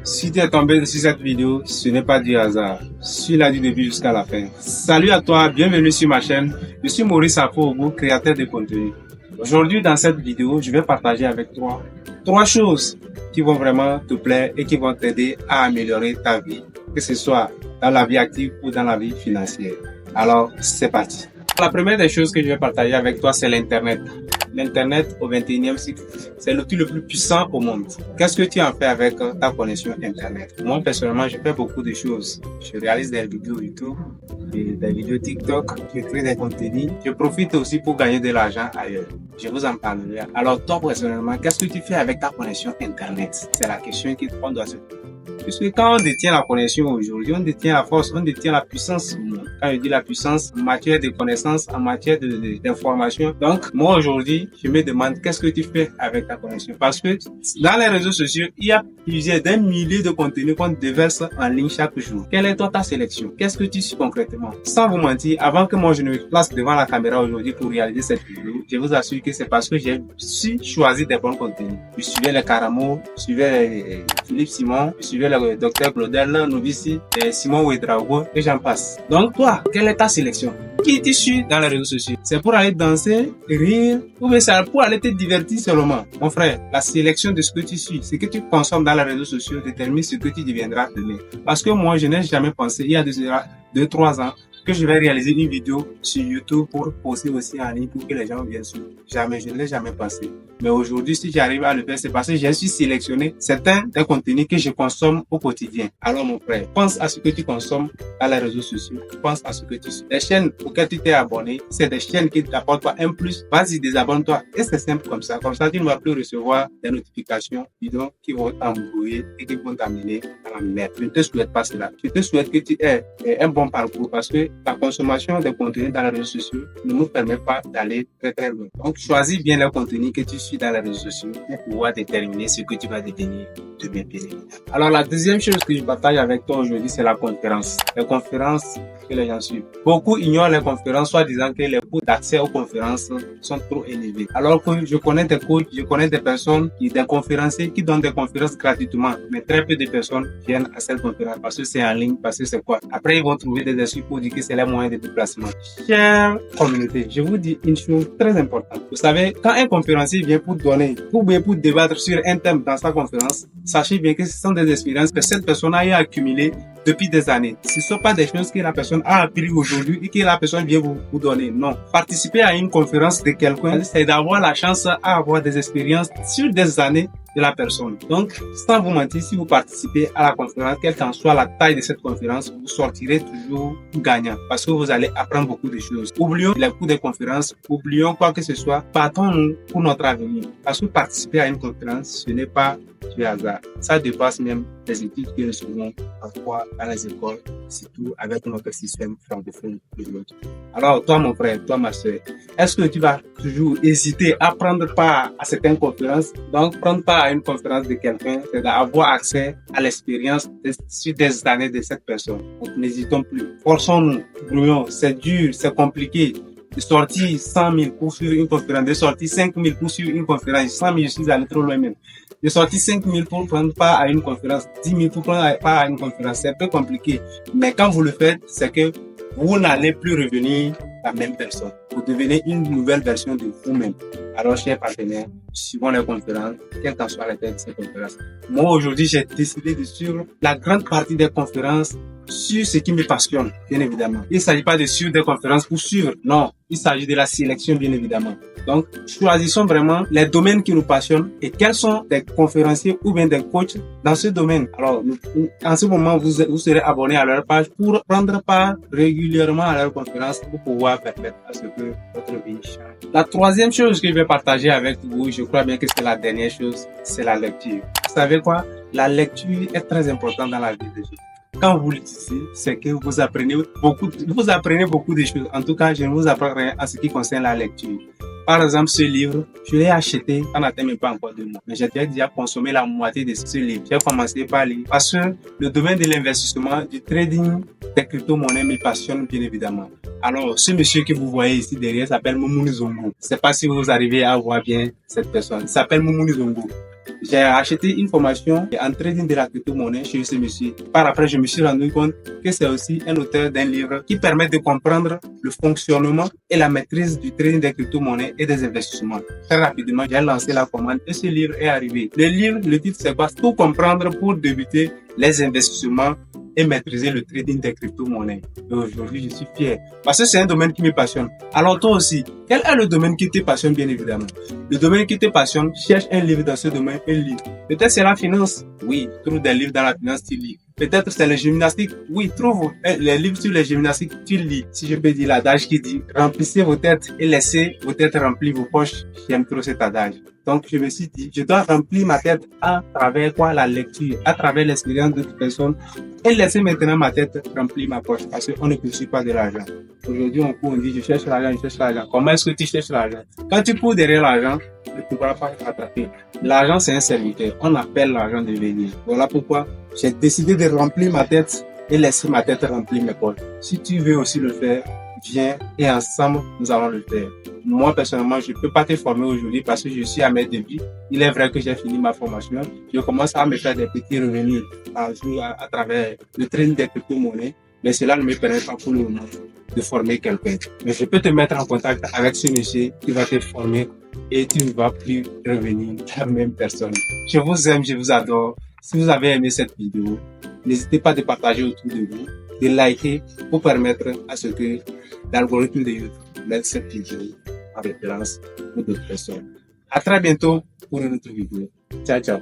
Si tu es tombé sur cette vidéo, ce n'est pas du hasard. Suis-la du début jusqu'à la fin. Salut à toi, bienvenue sur ma chaîne. Je suis Maurice Afoogou, créateur de contenu. Aujourd'hui, dans cette vidéo, je vais partager avec toi trois choses qui vont vraiment te plaire et qui vont t'aider à améliorer ta vie, que ce soit dans la vie active ou dans la vie financière. Alors, c'est parti. La première des choses que je vais partager avec toi, c'est l'Internet. L'Internet au 21e siècle, c'est l'outil le plus puissant au monde. Qu'est-ce que tu en fais avec ta connexion Internet? Moi, personnellement, je fais beaucoup de choses. Je réalise des vidéos YouTube, des vidéos TikTok, je crée des contenus. Je profite aussi pour gagner de l'argent ailleurs. Je vous en parlerai. Alors, toi, personnellement, qu'est-ce que tu fais avec ta connexion Internet? C'est la question qu'on doit se poser. Puisque quand on détient la connexion aujourd'hui, on détient la force, on détient la puissance du monde. Quand je dis la puissance, en matière de connaissances, en matière d'information. Donc, moi aujourd'hui, je me demande qu'est-ce que tu fais avec ta connexion. Parce que dans les réseaux sociaux, il y a des milliers de contenus qu'on déverse en ligne chaque jour. Quelle est toi ta sélection? Qu'est-ce que tu suis concrètement? Sans vous mentir, avant que moi je ne me place devant la caméra aujourd'hui pour réaliser cette vidéo, je vous assure que c'est parce que j'ai choisi des bons contenus. Je suivais les Karamo, je suivais Philippe Simon, je suivais le docteur Claudel Novici, Simon Ouedraogo et j'en passe. Donc toi, quelle est ta sélection? Qui tu suis dans les réseaux sociaux? C'est pour aller danser, rire, ou bien c'est pour aller te divertir seulement? Mon frère, la sélection de ce que tu suis, ce que tu consommes dans les réseaux sociaux détermine ce que tu deviendras demain. Parce que moi, je n'ai jamais pensé, il y a 2-3 ans, que je vais réaliser une vidéo sur YouTube pour poster aussi en ligne pour que les gens viennent suivre. Jamais, je ne l'ai jamais pensé. Mais aujourd'hui, si j'arrive à le faire, c'est parce que j'ai su sélectionner certains des contenus que je consomme au quotidien. Alors mon frère, pense à ce que tu consommes dans les réseaux sociaux. Pense à ce que tu suis. Les chaînes auxquelles tu t'es abonné, c'est des chaînes qui t'apportent pas un plus. Vas-y, désabonne-toi. Et c'est simple comme ça. Comme ça, tu ne vas plus recevoir des notifications bidons qui vont t'embrouiller et qui vont t'amener à la merde. Je ne te souhaite pas cela. Je te souhaite que tu aies un bon parcours parce que la consommation des contenus dans les réseaux sociaux ne nous permet pas d'aller très très loin. Donc, choisis bien le contenu que tu suis dans les réseaux sociaux pour pouvoir déterminer ce que tu vas devenir demain. Alors, la deuxième chose que je partage avec toi aujourd'hui, c'est la conférence. Les conférences que les gens suivent. Beaucoup ignorent les conférences, soit disant que les coûts d'accès aux conférences sont trop élevés. Alors que je connais des coachs, je connais des personnes, des conférenciers qui donnent des conférences gratuitement, mais très peu de personnes viennent à cette conférence parce que c'est en ligne, parce que c'est quoi? Après, ils vont trouver des excuses pour dire que c'est les moyens de déplacement. Chère communauté, je vous dis une chose très importante. Vous savez, quand un conférencier vient pour donner, pour débattre sur un thème dans sa conférence, sachez bien que ce sont des expériences que cette personne a accumulées depuis des années. Ce ne sont pas des choses que la personne a appris aujourd'hui et que la personne vient vous donner. Non. Participer à une conférence de quelqu'un, c'est d'avoir la chance à avoir des expériences sur des années de la personne. Donc, sans vous mentir, si vous participez à la conférence, quelle qu'en soit la taille de cette conférence, vous sortirez toujours gagnant parce que vous allez apprendre beaucoup de choses. Oublions les coûts des conférences, oublions quoi que ce soit, partons pour notre avenir. Parce que participer à une conférence, ce n'est pas du hasard. Ça dépasse même les études que nous faisons parfois dans les écoles, surtout avec notre système francophone aujourd'hui. Alors, toi, mon frère, toi, ma soeur, est-ce que tu vas toujours hésiter à prendre part à certaines conférences? Donc, prendre part à une conférence de quelqu'un, c'est d'avoir accès à l'expérience sur des années de cette personne. Donc, n'hésitons plus. Forçons-nous, brouillons, c'est dur, c'est compliqué. De sortir 100 000 pour suivre une conférence, de sortir 5 000 pour suivre une conférence, 100 000, je suis allé trop loin même. De sortir 5 000 pour prendre part à une conférence, 10 000 pour prendre part à une conférence, c'est un peu compliqué. Mais quand vous le faites, c'est que vous n'allez plus revenir la même personne. Vous devenez une nouvelle version de vous-même. Alors, chers partenaires, suivons les conférences, quelle qu'en soit la tête de ces conférences. Moi, aujourd'hui, j'ai décidé de suivre la grande partie des conférences sur ce qui me passionne, bien évidemment. Il ne s'agit pas de suivre des conférences pour suivre, non. Il s'agit de la sélection, bien évidemment. Donc, choisissons vraiment les domaines qui nous passionnent et quels sont des conférenciers ou bien des coachs dans ce domaine. Alors, en ce moment, vous serez abonné à leur page pour prendre part régulièrement à leurs conférences pour pouvoir permettre à ce que votre vie change. La troisième chose que je vais partager avec vous, je crois bien que c'est la dernière chose, c'est la lecture. Vous savez quoi? La lecture est très importante dans la vie des gens. Quand vous lisez, c'est que vous apprenez beaucoup de choses. En tout cas, je ne vous apprends rien en ce qui concerne la lecture. Par exemple, ce livre, je l'ai acheté, ça n'atteint même pas encore 2 mois. Mais j'ai déjà consommé la moitié de ce livre. J'ai commencé par lire parce que le domaine de l'investissement, du trading, des crypto-monnaies me passionne bien évidemment. Alors, ce monsieur que vous voyez ici derrière s'appelle Moumouni Zongo. Je ne sais pas si vous arrivez à voir bien cette personne. Il s'appelle Moumouni Zongo. J'ai acheté une formation en trading de la crypto-monnaie chez ce monsieur. Par après, je me suis rendu compte que c'est aussi un auteur d'un livre qui permet de comprendre le fonctionnement et la maîtrise du trading des crypto-monnaies et des investissements. Très rapidement, j'ai lancé la commande et ce livre est arrivé. Le livre, le titre, c'est quoi? Tout comprendre pour débuter les investissements et maîtriser le trading des crypto-monnaies. Et aujourd'hui, je suis fier parce que c'est un domaine qui me passionne. Alors toi aussi, quel est le domaine qui te passionne bien évidemment? Le domaine qui te passionne, cherche un livre dans ce domaine et lis. Peut-être c'est la finance. Oui, trouve des livres dans la finance, tu lis. Peut-être c'est la gymnastique. Oui, trouve les livres sur les gymnastiques, tu lis. Si je peux dire l'adage qui dit, remplissez vos têtes et laissez vos têtes remplir vos poches. J'aime trop cet adage. Donc, je me suis dit, je dois remplir ma tête à travers quoi? La lecture, à travers l'expérience d'autres personnes et laisser maintenant ma tête remplir ma poche parce qu'on ne poursuit pas de l'argent. Aujourd'hui, on dit, je cherche l'argent, je cherche l'argent. Comment est-ce que tu cherches l'argent? Quand tu cours derrière l'argent, tu ne pourras pas attraper. L'argent, c'est un serviteur. On appelle l'argent de venir. Voilà pourquoi j'ai décidé de remplir ma tête et laisser ma tête remplir mes poches. Si tu veux aussi le faire, viens et ensemble, nous allons le faire. Moi, personnellement, je ne peux pas te former aujourd'hui parce que je suis à mes débuts. Il est vrai que j'ai fini ma formation. Je commence à me faire des petits revenus à travers le trading des crypto-monnaies. Mais cela ne me permet pas pour le moment de former quelqu'un. Mais je peux te mettre en contact avec ce monsieur qui va te former et tu ne vas plus revenir la même personne. Je vous aime, je vous adore. Si vous avez aimé cette vidéo, n'hésitez pas à partager autour de vous, de liker pour permettre à ce que l'algorithme de YouTube mette cette vidéo en référence pour d'autres personnes. À très bientôt pour une autre vidéo. Ciao, ciao.